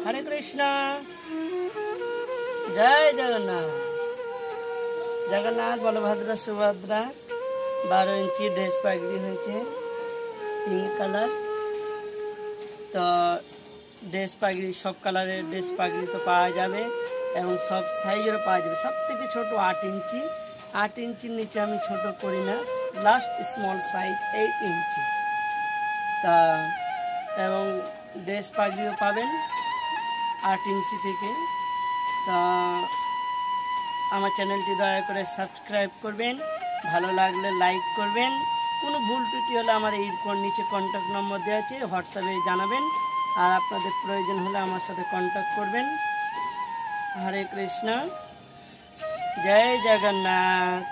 हरे कृष्णा जय जगन्नाथ। जगन्नाथ बलभद्र सुभद्रा 12 इंची ड्रेस पागड़ी হয়েছে पिंक कलर। तो ड्रेस पागड़ी सब कलर ड्रेस पागड़ी तो पाওয়া যাবে এবং सब সাইজের পাওয়া যাবে। সবথেকে ছোট 8 इंची 8 इंची নিচে আমি ছোট করি না, লাস্ট স্মল সাইজ 8 इंची। তা এবং ड्रेस পাগড়িও পাবেন 8 इंची থেকে। তা আমার চ্যানেলটি দয়া করে সাবস্ক্রাইব করবেন, ভালো লাগলে লাইক করবেন। কোনো ভুল ত্রুটি হলে আমার এই নিচে কন্ট্যাক্ট নম্বর দেওয়া আছে, হোয়াটসঅ্যাপে জানাবেন। আর আপনাদের প্রয়োজন হলে আমার সাথে কন্ট্যাক্ট করবেন। হরে কৃষ্ণ, জয় জগন্নাথ।